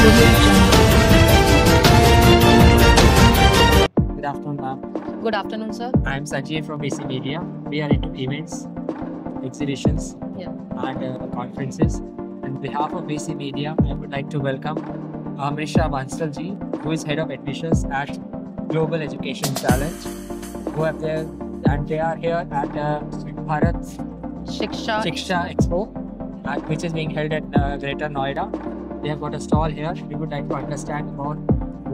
Audio Jungle. Good afternoon, ma'am. Good afternoon, sir. I'm Sanjeev from AC Media. We are into events, exhibitions, Yeah. and conferences. On behalf of AC Media, I would like to welcome Amrisha Bansal ji, who is Head of Admissions at Global Education Challenge, who have their, and they are here at Bharat Shiksha. Shiksha Expo, which is being held at Greater Noida. They have got a stall here. We would like to understand about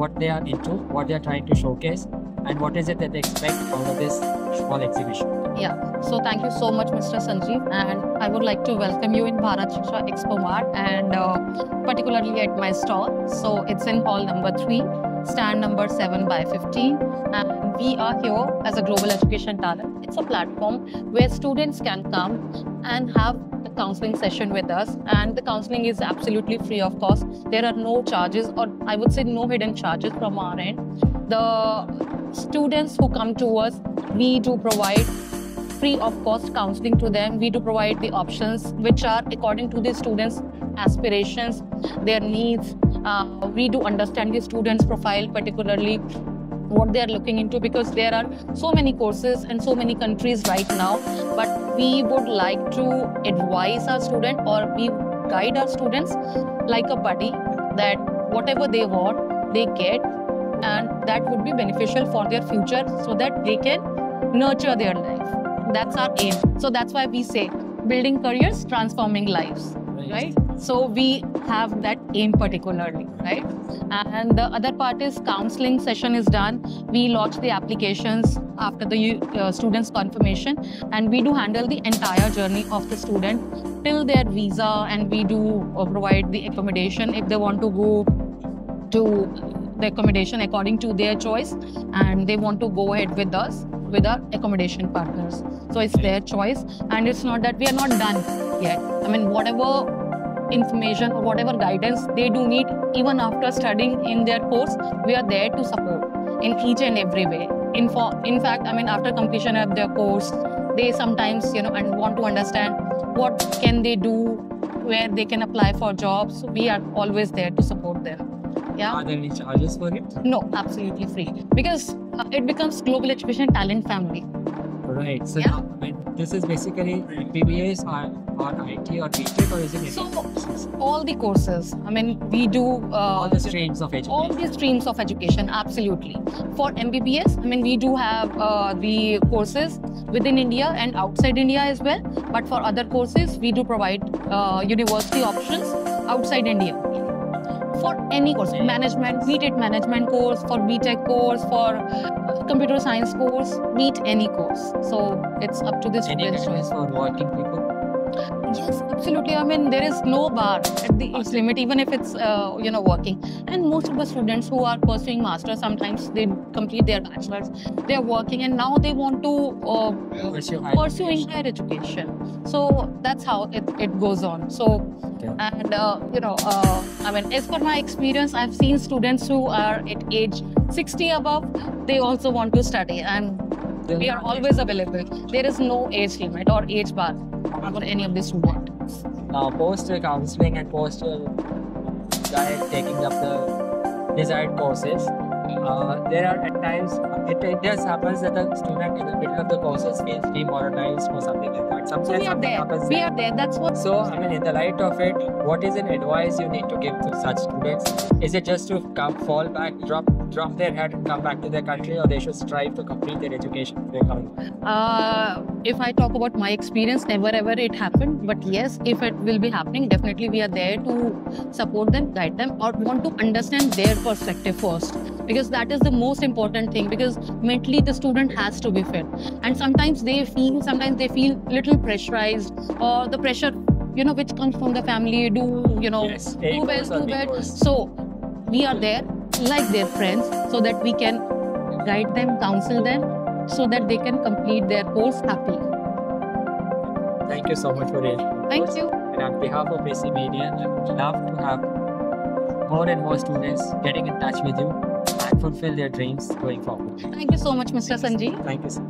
what they are into, what they are trying to showcase, and what is it that they expect out of this small exhibition. Yeah. So thank you so much, Mr. Sanjeev, and I would like to welcome you in Bharat Shiksha Expo Mart, and particularly at my stall. So it's in hall number 3, stand number 7/15, and we are here as a global education talent. It's a platform where students can come and have a counseling session with us, and the counseling is absolutely free of cost. There are no charges, or I would say no hidden charges from our end. The students who come to us, we do provide free of cost counseling to them. We do provide the options which are according to the students' aspirations, their needs. We do understand the students' profile, particularly what they are looking into, because there are so many courses and so many countries right now. But we would like to advise our student, or we guide our students like a buddy, that whatever they want, they get, and that would be beneficial for their future, so that they can nurture their life. That's our aim. So that's why we say building careers, transforming lives, right? So we have that aim particularly, right? And the other part is counseling session is done. We launch the applications after the student's confirmation, and we do handle the entire journey of the student till their visa, and we do provide the accommodation if they want to go to the accommodation according to their choice, and they want to go ahead with us, with our accommodation partners. So it's their choice, and it's not that we are not done yet. I mean, whatever information or whatever guidance they do need, even after studying in their course, we are there to support in each and every way. In fact, I mean, after completion of their course, they sometimes, and want to understand what can they do, where they can apply for jobs. So we are always there to support them. Yeah. Are there any charges for it? No, absolutely free, because it becomes Global Education Talent Family. Right. So Yeah. this is basically MBBS or IT or BTech, or is it So any- all the courses, I mean, we do all the streams of education? all the streams of education, absolutely. For MBBS, I mean, we do have the courses within India and outside India as well. But for other courses, we do provide university options outside India. For any course, management, be it management course, for BTech course, for computer science course, be it any course. So it's up to the Any student's choice. guidance for working people? Yes, absolutely. I mean, there is no bar at the age limit, even if it's working. And most of the students who are pursuing masters, sometimes they complete their bachelors, they are working, and now they want to pursuing higher education. So that's how it goes on. So, and I mean, as per my experience, I've seen students who are at age 60 above, they also want to study, and we are always available. There is no age limit or age bar for any of the students. Now, post counseling and post taking up the desired courses, there are at times it just happens that the student in the middle of the courses feels demoralized or something like that. So Sometimes we are something there. happens. We are there. That's what. So, I mean, in the light of it, what is an advice you need to give to such students? Is it just to fall back, drop their head and come back to their country, or they should strive to complete their education before coming back? If I talk about my experience, never ever it happened. But yes, if it will be happening, definitely we are there to support them, guide them, or want to understand their perspective first. Because that is the most important thing, because mentally the student has to be fit. And sometimes they feel little pressurized, or the pressure, which comes from the family, Yes, A do well, course or do B well. course. So we are there like their friends, so that we can guide them, counsel them, so that they can complete their course happily. Thank you so much for it. Thank you. And on behalf of AC Media, I would love to have more and more students getting in touch with you and fulfill their dreams going forward. Thank you so much, Mr. Sanjeev. Thank you, sir.